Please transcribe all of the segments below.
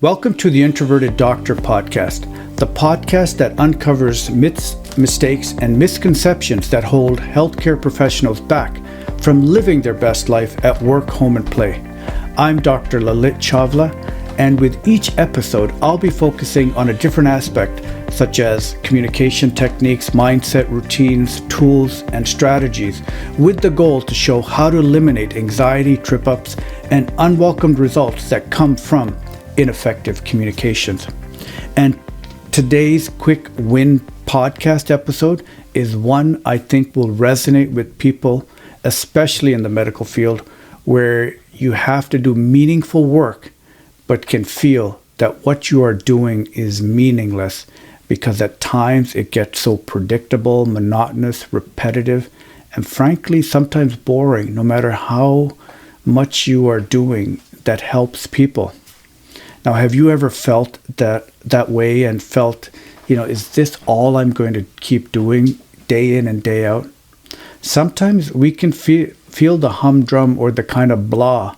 Welcome to the Introverted Doctor podcast, the podcast that uncovers myths, mistakes, and misconceptions that hold healthcare professionals back from living their best life at work, home, and play. I'm Dr. Lalit Chawla, and with each episode, I'll be focusing on a different aspect, such as communication techniques, mindset, routines, tools, and strategies, with the goal to show how to eliminate anxiety, trip-ups, and unwelcomed results that come from ineffective communications. And today's quick win podcast episode is one I think will resonate with people, especially in the medical field, where you have to do meaningful work, but can feel that what you are doing is meaningless because at times it gets so predictable, monotonous, repetitive, and frankly, sometimes boring, no matter how much you are doing that helps people. Now, have you ever felt that way and felt, is this all I'm going to keep doing day in and day out? Sometimes we can feel the humdrum or the kind of blah.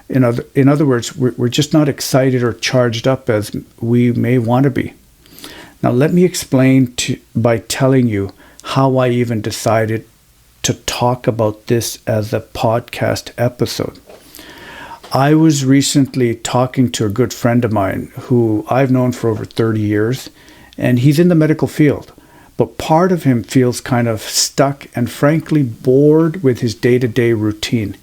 In other words, we're just not excited or charged up as we may want to be. Now, let me explain by telling you how I even decided to talk about this as a podcast episode. I was recently talking to a good friend of mine who I've known for over 30 years, and he's in the medical field. But part of him feels kind of stuck and frankly bored with his day-to-day routine.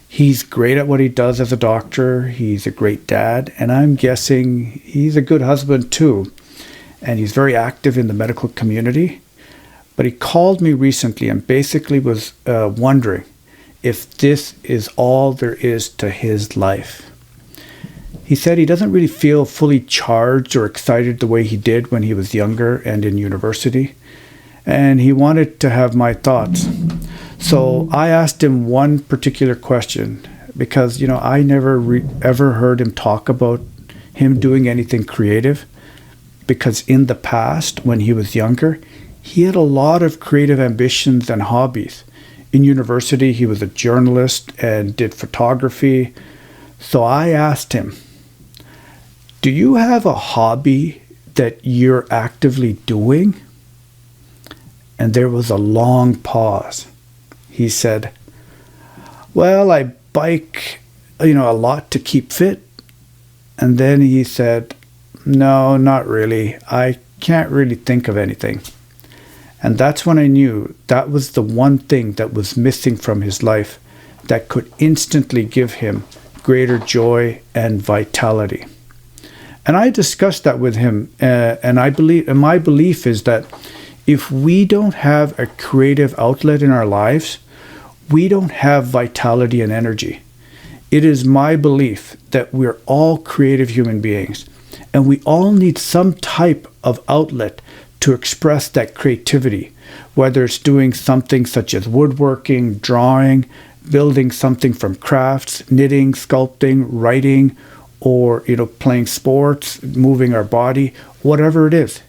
He's great at what he does as a doctor, he's a great dad, and I'm guessing he's a good husband too. And he's very active in the medical community. But he called me recently and basically was wondering if this is all there is to his life. He said he doesn't really feel fully charged or excited the way he did when he was younger and in university, and he wanted to have my thoughts. So I asked him one particular question because, I never ever heard him talk about him doing anything creative, because in the past, when he was younger, he had a lot of creative ambitions and hobbies. In university, he was a journalist and did photography. So I asked him, do you have a hobby that you're actively doing? And there was a long pause. He said, well, I bike, a lot to keep fit. And then he said, no, not really. I can't really think of anything. And that's when I knew that was the one thing that was missing from his life that could instantly give him greater joy and vitality. And I discussed that with him, and my belief is that if we don't have a creative outlet in our lives, we don't have vitality and energy. It is my belief that we're all creative human beings, and we all need some type of outlet to express that creativity, whether it's doing something such as woodworking, drawing, building something from crafts, knitting, sculpting, writing, or playing sports, moving our body, whatever it is.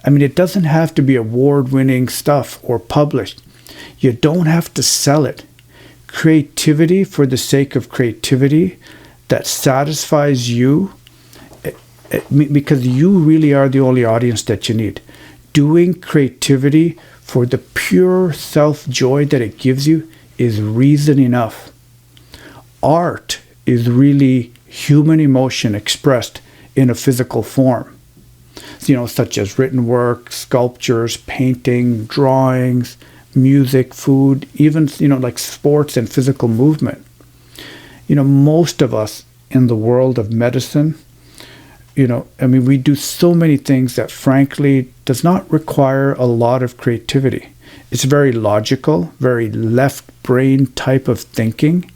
It doesn't have to be award-winning stuff or published. You don't have to sell it. Creativity for the sake of creativity that satisfies you, because you really are the only audience that you need. Doing creativity for the pure self-joy that it gives you is reason enough. Art is really human emotion expressed in a physical form. Such as written work, sculptures, painting, drawings, music, food, even, like sports and physical movement. Most of us in the world of medicine, we do so many things that frankly does not require a lot of creativity. It's very logical, very left brain type of thinking.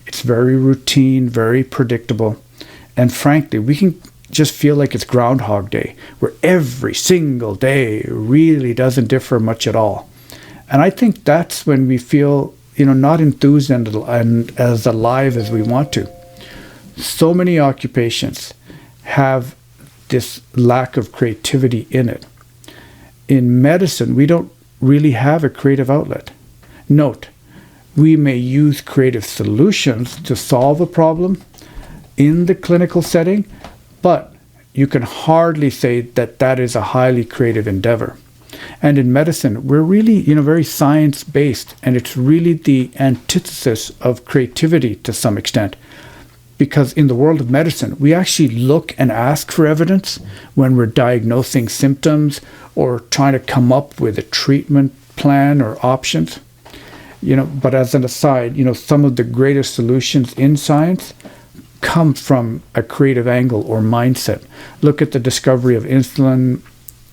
It's very routine, very predictable. And frankly, we can just feel like it's Groundhog Day, where every single day really doesn't differ much at all. And I think that's when we feel, not enthused and as alive as we want to. So many occupations have this lack of creativity in it. In medicine, we don't really have a creative outlet. Note, we may use creative solutions to solve a problem in the clinical setting, but you can hardly say that that is a highly creative endeavor. And in medicine, we're really, very science-based, and it's really the antithesis of creativity to some extent. Because in the world of medicine, we actually look and ask for evidence when we're diagnosing symptoms or trying to come up with a treatment plan or options. But as an aside, some of the greatest solutions in science come from a creative angle or mindset. Look at the discovery of insulin,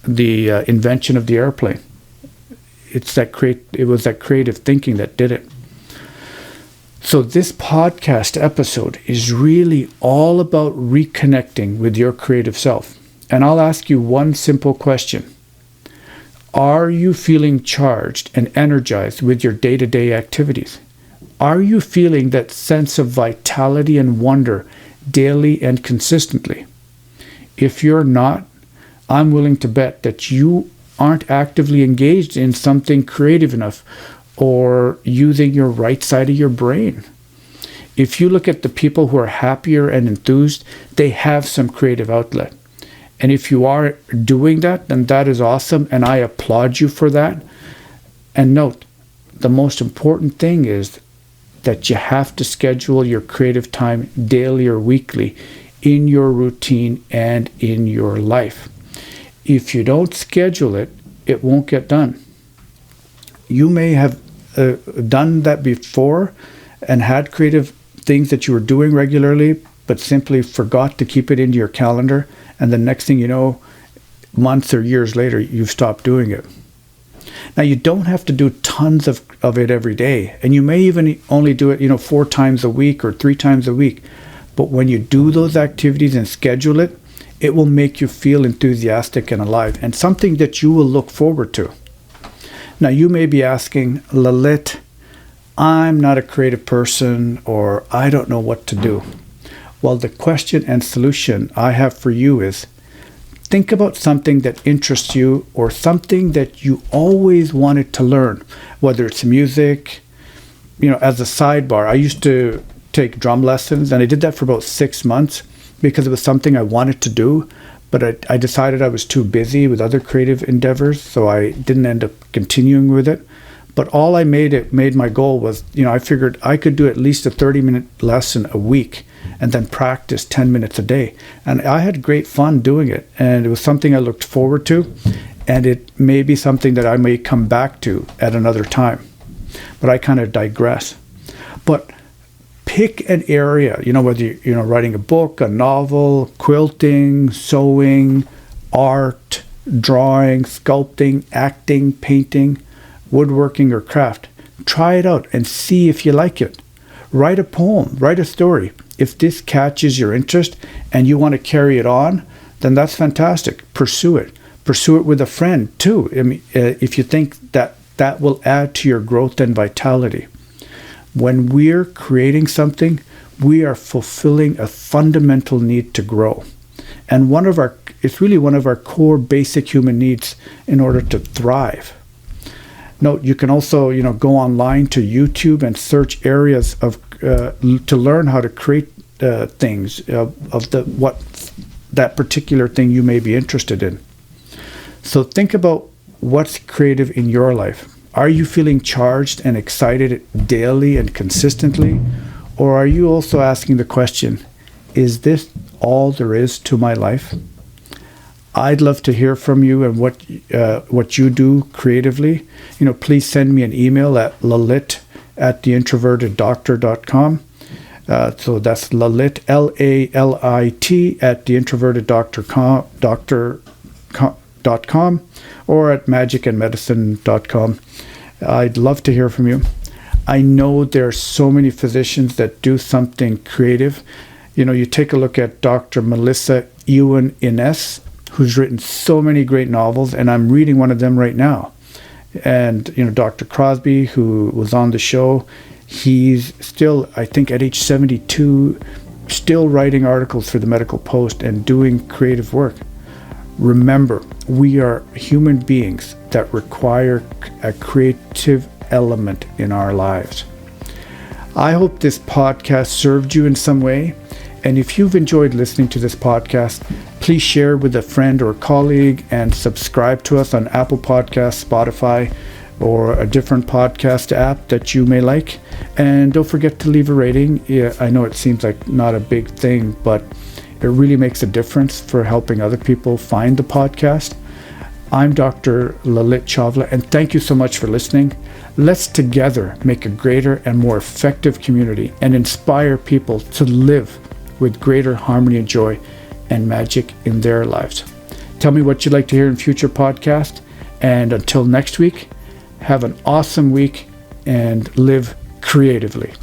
the invention of the airplane. It was that creative thinking that did it. So this podcast episode is really all about reconnecting with your creative self. And I'll ask you one simple question. Are you feeling charged and energized with your day-to-day activities? Are you feeling that sense of vitality and wonder daily and consistently? If you're not, I'm willing to bet that you aren't actively engaged in something creative enough or using your right side of your brain. If you look at the people who are happier and enthused, they have some creative outlet. And if you are doing that, then that is awesome, and I applaud you for that. And note, the most important thing is that you have to schedule your creative time daily or weekly in your routine and in your life. If you don't schedule it, it won't get done. You may have done that before and had creative things that you were doing regularly, but simply forgot to keep it into your calendar. And the next thing you know, months or years later, you've stopped doing it. Now, you don't have to do tons of it every day. And you may even only do it, 4 times a week or 3 times a week. But when you do those activities and schedule it, it will make you feel enthusiastic and alive, and something that you will look forward to. Now, you may be asking, Lalit, I'm not a creative person, or I don't know what to do. Well, the question and solution I have for you is, think about something that interests you or something that you always wanted to learn, whether it's music. As a sidebar, I used to take drum lessons, and I did that for about 6 months because it was something I wanted to do. But I decided I was too busy with other creative endeavors, so I didn't end up continuing with it. But all I made my goal was, I figured I could do at least a 30-minute lesson a week and then practice 10 minutes a day. And I had great fun doing it, and it was something I looked forward to, and it may be something that I may come back to at another time. But I kind of digress. But pick an area, whether you're writing a book, a novel, quilting, sewing, art, drawing, sculpting, acting, painting, woodworking, or craft. Try it out and see if you like it. Write a poem, write a story. If this catches your interest and you want to carry it on, then that's fantastic. Pursue it. Pursue it with a friend too. If you think that will add to your growth and vitality. When we're creating something, we are fulfilling a fundamental need to grow. And it's really one of our core basic human needs in order to thrive. Note, you can also, go online to YouTube and search areas to learn how to create things what that particular thing you may be interested in. So think about what's creative in your life. Are you feeling charged and excited daily and consistently? Or are you also asking the question, is this all there is to my life? I'd love to hear from you and what you do creatively. Please send me an email at lalit@theintroverteddoctor.com. So that's Lalit, Lalit, at theintroverteddoctor.com or at magicandmedicine.com. I'd love to hear from you. I know there are so many physicians that do something creative. You take a look at Dr. Melissa Ewan Innes, who's written so many great novels, and I'm reading one of them right now. And, Dr. Crosby, who was on the show, he's still, I think at age 72, still writing articles for the Medical Post and doing creative work. Remember, we are human beings that require a creative element in our lives. I hope this podcast served you in some way. And if you've enjoyed listening to this podcast, Please share with a friend or colleague and subscribe to us on Apple Podcasts, Spotify, or a different podcast app that you may like. And don't forget to leave a rating. Yeah, I know it seems like not a big thing, but it really makes a difference for helping other people find the podcast. I'm Dr. Lalit Chawla, and thank you so much for listening. Let's together make a greater and more effective community and inspire people to live with greater harmony and joy and magic in their lives. Tell me what you'd like to hear in future podcasts. And until next week, have an awesome week and live creatively.